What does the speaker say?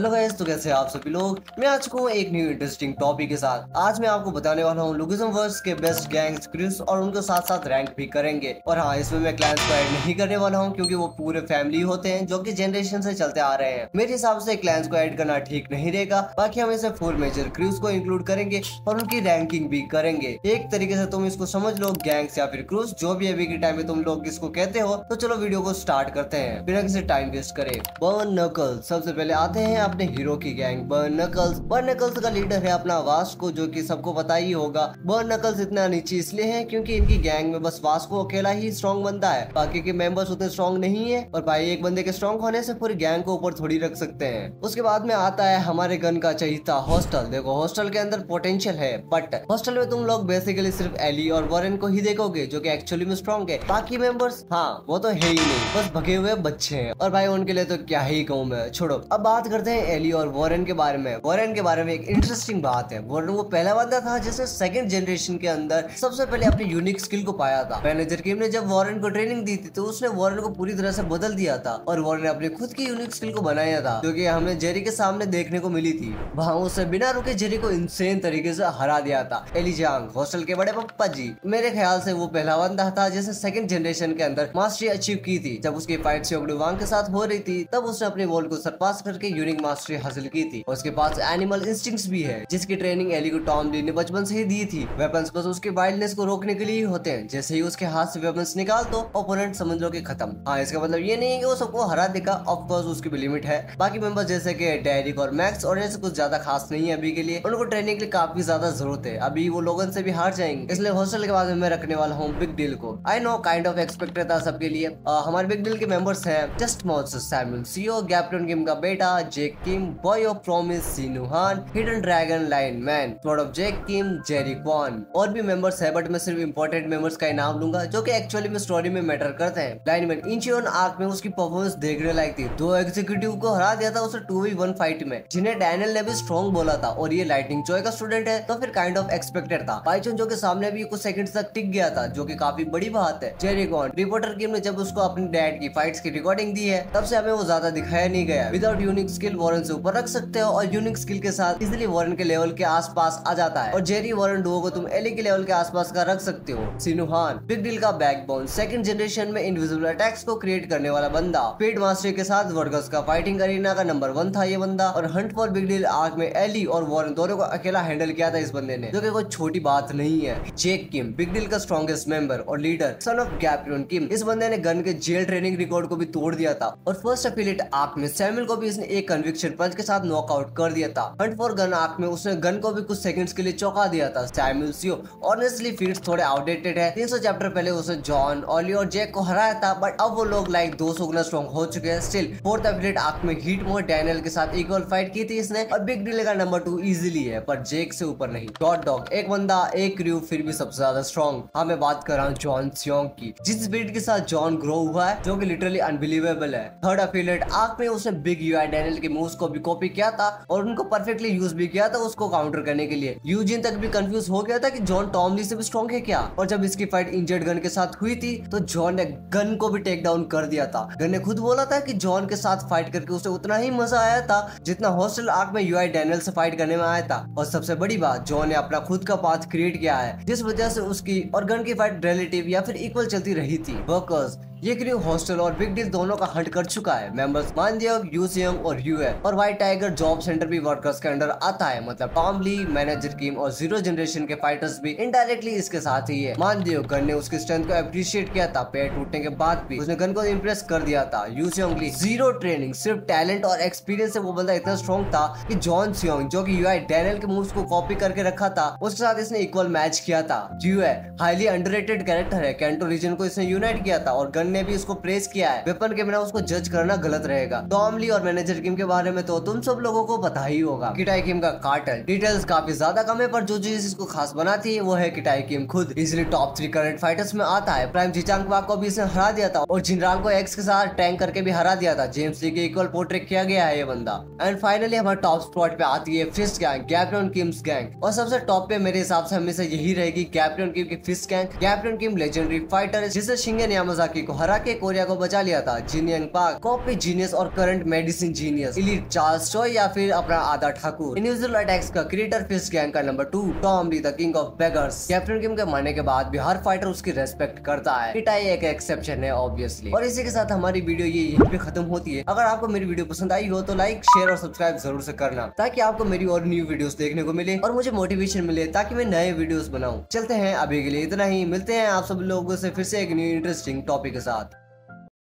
Hello guys, तो कैसे हैं आप सभी लोग। मैं आ चुका हूँ एक न्यू इंटरेस्टिंग टॉपिक के साथ। आज मैं आपको बताने वाला हूँ लुगिज्म वर्स के बेस्ट गैंग्स क्रूज और उनके साथ साथ रैंक भी करेंगे। और हाँ, इसमें मैं क्लैंस को ऐड नहीं करने वाला हूँ क्योंकि वो पूरे फैमिली होते हैं जो कि जनरेशन से चलते आ रहे हैं। मेरे हिसाब से क्लैंस को ऐड करना ठीक नहीं रहेगा। बाकी हम इसे 4 मेजर क्रूज को इंक्लूड करेंगे और उनकी रैंकिंग भी करेंगे। एक तरीके से तुम इसको समझ लो, गैंग्स या फिर क्रूज, जो भी अभी के टाइम में तुम लोग इसको कहते हो। तो चलो वीडियो को स्टार्ट करते हैं बिना किसी टाइम वेस्ट करे। बर्न नकल्स सबसे पहले आते हैं अपने हीरो की गैंग बर्न नकल्स का लीडर है अपना वास्को, जो कि सबको पता ही होगा। बर्न नकल्स इतना नीचे इसलिए है क्योंकि इनकी गैंग में बस वास्को अकेला ही स्ट्रॉन्ग बंदा है, बाकी के मेंबर्स उतने स्ट्रॉन्ग नहीं है। और भाई, एक बंदे के स्ट्रॉन्ग होने से पूरी गैंग को ऊपर थोड़ी रख सकते हैं। उसके बाद में आता है हमारे गन का चहीता हॉस्टल। देखो, हॉस्टल के अंदर पोटेंशियल है, बट हॉस्टल में तुम लोग बेसिकली सिर्फ एली और वॉरेन को ही देखोगे जो कि एक्चुअली में स्ट्रॉन्ग है। बाकी मेंबर्स हाँ वो तो है ही नहीं, बस भगे हुए बच्चे हैं। और भाई, उनके लिए तो क्या ही कहूँ मैं, छोड़ो। अब बात करते हैं एली और वॉरेन के बारे में। वॉरेन के बारे में एक इंटरेस्टिंग बात है। वॉरेन वो पहला बंदा था जिसने सेकंड जनरेशन के अंदर सबसे पहले अपनी यूनिक स्किल को पाया था। मैनेजर किम ने जब वॉरेन को ट्रेनिंग दी थी तो उसने वॉरेन को पूरी तरह से बदल दिया था और वॉरेन ने अपनी खुद की यूनिक स्किल को बनाया था, जो कि हमने जेरी के सामने देखने को मिली थी। वहाँ उसने बिना रुके जेरी को इंसेन तरीके से हरा दिया था। एली जांग, हॉस्टल के बड़े पप्पा जी, मेरे ख्याल से वो पहला बंदा था जिसने सेकंड जनरेशन के अंदर मास्टरी अचीव की थी। जब उसकी फाइट सियोंगडू वांग के साथ हो रही थी तब उसने अपने वॉल को सरपास करके यूनिक मास्टरी हासिल की थी। और उसके पास एनिमल इंस्टिंक्ट्स भी है, जिसकी ट्रेनिंग एली को टॉम ली ने बचपन से ही दी थी। वेपन्स बस उसके वाइल्डनेस को रोकने के लिए ही होते हैं। जैसे ही उसके हाथ से वेपन्स निकाल दो, ओपोनेंट समझ लो कि खत्म। हाँ, इसका मतलब ये नहीं है कि वो सबको हरा देगा, ऑफ कोर्स उसकी भी लिमिट है। बाकी मेंबर्स जैसे कि डेरिक और मैक्स और ऐसे कुछ ज्यादा खास नहीं है अभी के लिए, उनको ट्रेनिंग के लिए काफी ज्यादा जरूरत है। अभी वो लोगन से भी हार जाएंगे, इसलिए हॉस्टल के बाद में मैं रखने वाला हूँ बिग डील को। I know kind of expected था सबके लिए। हमारे बिग डील के मेंबर्स हैं just monster Samuel Seo, captain Kim का बेटा Jake Kim, boy of promise सिनुहान, hidden dragon line man, lord of Jake Kim, Jerry Kwon. और भी मेंबर्स है, बट मैं सिर्फ इंपॉर्टेंट मेंबर्स का ही नाम लूंगा जो कि एक्चुअली में स्टोरी में मैटर करते हैं। लाइन मैन इंचियोन आर्क में उसकी परफॉर्मेंस देखने लायक थी। 2 एग्जीक्यूटिव को हरा दिया था उसने 2v1 फाइट में, जिन्हें डैनियल ने भी स्ट्रॉन्ग बोला था। और ये लाइटनिंग जॉय का स्टूडेंट है तो फिर काइंड ऑफ एक्सपेक्टेड था। पाइचन जो के सामने भी कुछ सेकंड्स तक टिक गया था, जो कि काफी बड़ी बात है। जेरी क्वान, रिपोर्टर किम ने जब उसको अपनी डैड की फाइट्स की रिकॉर्डिंग दी है तब से हमें वो ज्यादा दिखाया नहीं गया। विदाउट यूनिक स्किल वॉरेन से ऊपर रख सकते हो और यूनिक स्किल के साथ इजिली वॉरेन के लेवल के आसपास आ जाता है। और जेरी वॉरेन डुओ को तुम एली के लेवल के आसपास का रख सकते हो। सिनुहान, बिग डील का बैकबोन, सेकंड जनरेशन में इनविजिबल अटैक्स को क्रिएट करने वाला बंदा। स्पीड मास्टरी के साथ वर्गस का फाइटिंग अरीना का नंबर 1 था ये बंदा। और Hunt for big deal arc में एली और वॉरेन दोनों को अकेला हैंडल किया था इस बंदे ने, जो कि कोई छोटी बात नहीं है। जेक किम, बिग डील का स्ट्रॉन्गेस्ट मेंबर और लीडर, सन ऑफ गैप्टन किम। इस बंदे ने गन के जेल ट्रेनिंग रिकॉर्ड को भी तोड़ दिया था। और फर्स्ट एफिलिएट आर्क में सैमुअल को भी इसने एक कन्विक्शन पंच के साथ नॉकआउट कर दिया था। हंट फॉर गन आर्क में उसने गन को भी कुछ सेकंड्स के लिए चौंका दिया था। सैमुअल सियो ऑनेस्टली फीट्स थोड़े आउटडेटेड है। 300 चैप्टर पहले उसने जॉन, ऑली और जैक को हराया था, बट अब वो लोग लाइक 200 गुना स्ट्रॉन्ग हो चुके हैं। स्टिल फोर्थ एफिलिएट आर्क में हीट मोर डैनियल के साथ इक्वल फाइट की थी इसने। और बिग डील का नंबर 2 इजीली है, पर जेक से ऊपर नहीं। गॉड डॉग, एक बंदा एक क्रू, फिर भी सबसे ज्यादा स्ट्रॉन्ग। हाँ, मैं बात कर रहा हूँ जॉन सियोंग की, जिस स्पीड के साथ जॉन ग्रो हुआ है, जो कि लिटरली अनबिलीवेबल है। थर्ड एफिलिएट आर्क में उसने बिग यूआई डैनियल के मूव्स को भी कॉपी किया था और उनको परफेक्टली यूज भी किया था उसको काउंटर करने के लिए। यूजिन तक भी कंफ्यूज हो गया था कि जॉन टॉम ली से भी स्ट्रॉन्ग है क्या। और जब इसकी फाइट इंजर्ड गन के साथ हुई थी तो जॉन ने गन को भी टेक डाउन कर दिया था। गन ने खुद बोला था कि जॉन के साथ फाइट करके उसे उतना ही मजा आया था जितना हॉस्टल आर्क में यूआई डैनियल से फाइट करने में आया था। और सबसे बड़ी बात, जॉन ने अपना खुद का पाथ क्रिएट किया है, जिस वजह से उसकी और गन की फाइट रिलेटिव या फिर इक्वल चलती रही थी। वर्कर्स, ये क्रू हॉस्टल और बिग डील दोनों का हंट कर चुका है। मेंबर्स मानदियोग, यूसियम और यूए और व्हाइट टाइगर जॉब सेंटर भी वर्कर्स के अंडर आता है। मतलब टॉम ली, मैनेजर किम और 0 जनरेशन के फाइटर्स भी इनडायरेक्टली इसके साथ ही है। मानदियोग, गन ने उसकी स्ट्रेंथ को अप्रिशिएट किया था। पैर टूटने के बाद भी उसने गन को इम्प्रेस कर दिया था। यूसियोंग ली, 0 ट्रेनिंग, सिर्फ टैलेंट और एक्सपीरियंस से वो बंदा इतना स्ट्रॉन्ग था कि जॉन सियोंग, जो कि यूआई डैनियल के मूव्स को कॉपी करके रखा था, उसके साथ इसने इक्वल मैच किया था। यूए हाईली अंडररेटेड कैरेक्टर है। कैंटो रीजन को इसने यूनाइट किया था और गन ने भी इसको प्रेस किया है। वेपन के बिना उसको जज करना गलत रहेगा। टॉम ली और मैनेजर किम के बारे में तो तुम सब लोगों को पता ही होगा। किटाई किम का कार्टेल, डिटेल्स काफी ज्यादा कम है, पर जो चीज इसको खास बनाती है वो है किटाई किम खुद। इजिली टॉप 3 करंट फाइटर्स में आता है। प्राइम जिचांगवा को भी इसने हरा दिया था और जिनरांग को एक्स के साथ टैंक करके भी हरा दिया था। जेम्स ली के इक्वल पोर्ट्रेट किया गया है ये बंदा। एंड फाइनली हमारे टॉप स्पॉट पे आती है फिस्ट गैंग, गैप्टन किम्स गैंग। और सबसे टॉप पे मेरे हिसाब से हमेशा यही रहेगी गैप्टन किम की फिस्ट गैंग। गैप्टन किम लेजेंडरी फाइटर है जिसे शिंगेन यामाजाकी को हरा के कोरिया को बचा लिया था। Jin Young Park copy genius और current medicine genius elite Charles Choi या फिर अपना आधा ठाकुर। इंडिविजुअल अटैक्स का क्रिएटर फिस्ट गैंग का number 2 Tom Lee the king of beggars. Captain Kim के मरने के बाद भी हर फाइटर उसकी रेस्पेक्ट करता है। पिटाई एक एक्सेप्शन है ऑब्वियसली। और इसी के साथ हमारी वीडियो ये यहीं पे खत्म होती है। अगर आपको मेरी वीडियो पसंद आई हो तो लाइक शेयर और सब्सक्राइब जरूर से करना, ताकि आपको मेरी और न्यू वीडियोस देखने को मिले और मुझे मोटिवेशन मिले ताकि मैं नए वीडियोस बनाऊं। चलते हैं, अभी के लिए इतना ही। मिलते हैं आप सब लोगों से फिर से एक न्यू इंटरेस्टिंग टॉपिक के साथ।